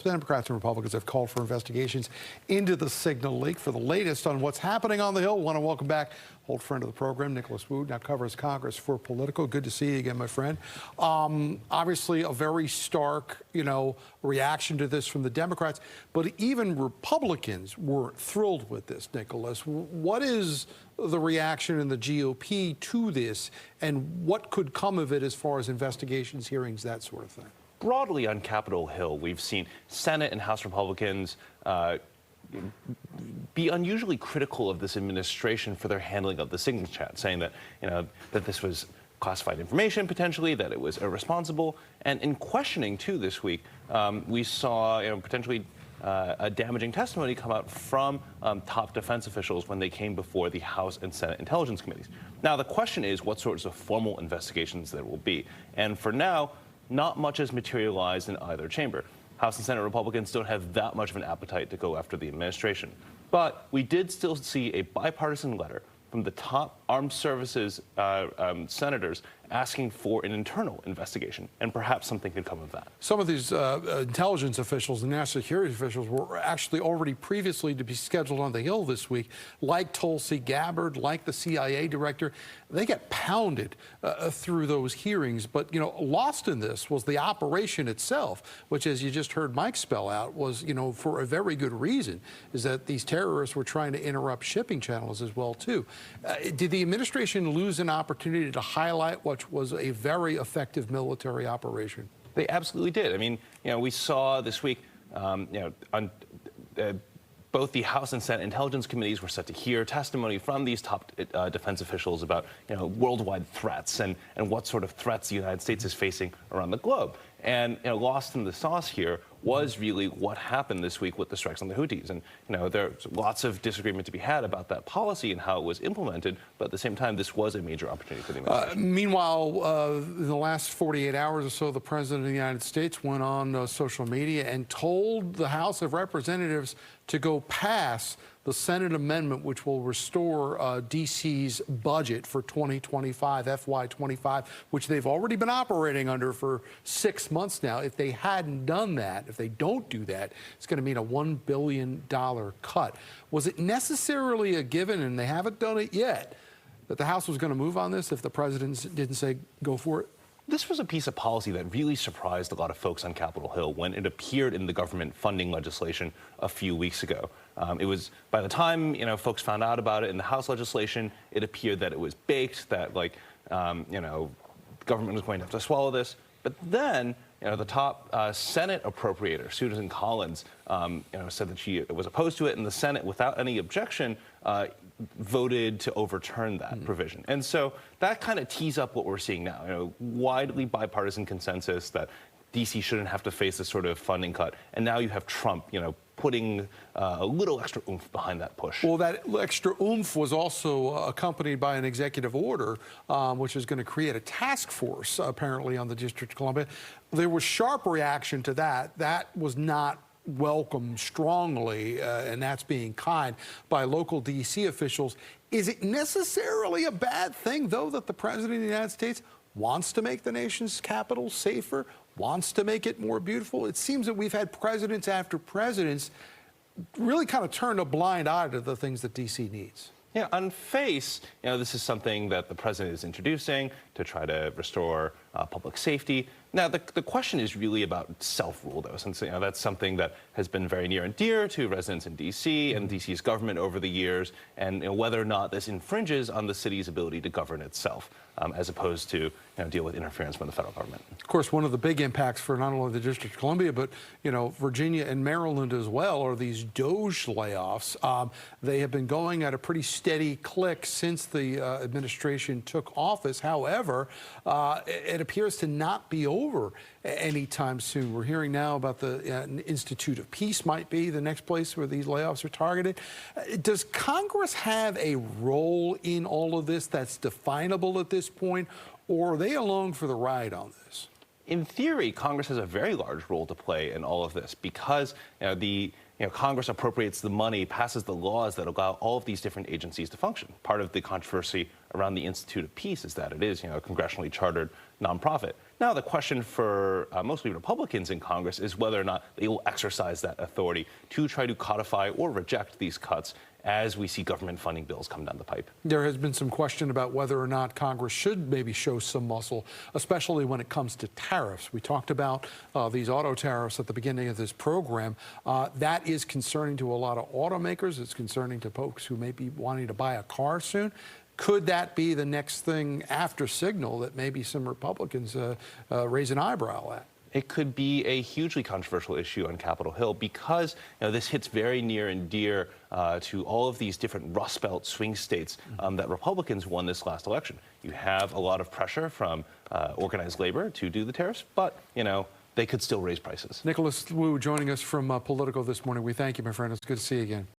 Democrats and Republicans have called for investigations into the signal leak. For the latest on what's happening on the Hill, I want to welcome back old friend of the program, Nicholas Wood, now covers Congress for Politico. Good to see you again, my friend. Obviously, a very stark, reaction to this from the Democrats, but even Republicans weren't thrilled with this, Nicholas. What is the reaction in the GOP to this, and what could come of it as far as investigations, hearings, that sort of thing? Broadly on Capitol Hill, we've seen Senate and House Republicans be unusually critical of this administration for their handling of the signal chat, saying that, that this was classified information potentially, that it was irresponsible. And in questioning, too, this week, we saw, potentially a damaging testimony come out from top defense officials when they came before the House and Senate Intelligence Committees. Now, the question is what sorts of formal investigations there will be. And for now, not much has materialized in either chamber. House and Senate Republicans don't have that much of an appetite to go after the administration. But we did still see a bipartisan letter from the top armed services senators asking for an internal investigation, and perhaps something could come of that. Some of these intelligence officials and national security officials were actually already previously to be scheduled on the Hill this week, like Tulsi Gabbard, like the CIA director. They get pounded through those hearings. But, lost in this was the operation itself, which, as you just heard Mike spell out, was, for a very good reason, is that these terrorists were trying to interrupt shipping channels as well, too. Did the administration lose an opportunity to highlight what was a very effective military operation? They absolutely did. I mean, we saw this week, on both the House and Senate Intelligence Committees were set to hear testimony from these top defense officials about, worldwide threats and what sort of threats the United States is facing around the globe. And lost in the sauce here was really what happened this week with the strikes on the Houthis. And there's lots of disagreement to be had about that policy and how it was implemented. But at the same time, this was a major opportunity for the administration. Meanwhile, in the last 48 hours or so, the President of the United States went on social media and told the House of Representatives to go pass the Senate amendment, which will restore D.C.'s budget for 2025, FY25, which they've already been operating under for 6 months now. If they hadn't done that, if they don't do that, it's going to mean a $1 billion cut. Was it necessarily a given, and they haven't done it yet, that the House was going to move on this if the President didn't say go for it? This was a piece of policy that really surprised a lot of folks on Capitol Hill when it appeared in the government funding legislation a few weeks ago. It was, by the time, folks found out about it in the House legislation, it appeared that it was baked, that, the government was going to have to swallow this. But then, the top Senate appropriator, Susan Collins, said that she was opposed to it, and the Senate, without any objection, voted to overturn that provision. And so that kind of tees up what we're seeing now, widely bipartisan consensus that D.C. shouldn't have to face this sort of funding cut. And now you have Trump, putting a little extra oomph behind that push. Well, that extra oomph was also accompanied by an executive order, which is going to create a task force, apparently, on the District of Columbia. There was sharp reaction to that. That was not welcomed strongly, and that's being kind, by local D.C. officials. Is it necessarily a bad thing, though, that the President of the United States wants to make the nation's capital safer, wants to make it more beautiful? It seems that we've had presidents after presidents really kind of turn a blind eye to the things that D.C. needs. Yeah, on face, this is something that the president is introducing to try to restore public safety. Now, the question is really about self-rule, though, since that's something that has been very near and dear to residents in D.C. and D.C.'s government over the years, and whether or not this infringes on the city's ability to govern itself, as opposed to deal with interference from the federal government. Of course, one of the big impacts for not only the District of Columbia, but Virginia and Maryland as well, are these DOGE layoffs. They have been going at a pretty steady click since the administration took office. However, it appears to not be over anytime soon. We're hearing now about the Institute of Peace might be the next place where these layoffs are targeted. Does Congress have a role in all of this that's definable at this point, or are they along for the ride on this? In theory, Congress has a very large role to play in all of this because Congress appropriates the money, passes the laws that allow all of these different agencies to function. Part of the controversy around the Institute of Peace is that it is, a congressionally chartered nonprofit. Now, the question for mostly Republicans in Congress is whether or not they will exercise that authority to try to codify or reject these cuts as we see government funding bills come down the pipe. There has been some question about whether or not Congress should maybe show some muscle, especially when it comes to tariffs. We talked about these auto tariffs at the beginning of this program. That is concerning to a lot of automakers. It's concerning to folks who may be wanting to buy a car soon. Could that be the next thing after Signal that maybe some Republicans raise an eyebrow at? It could be a hugely controversial issue on Capitol Hill because this hits very near and dear to all of these different Rust Belt swing states that Republicans won this last election. You have a lot of pressure from organized labor to do the tariffs, but, they could still raise prices. Nicholas Wu joining us from Politico this morning. We thank you, my friend. It's good to see you again.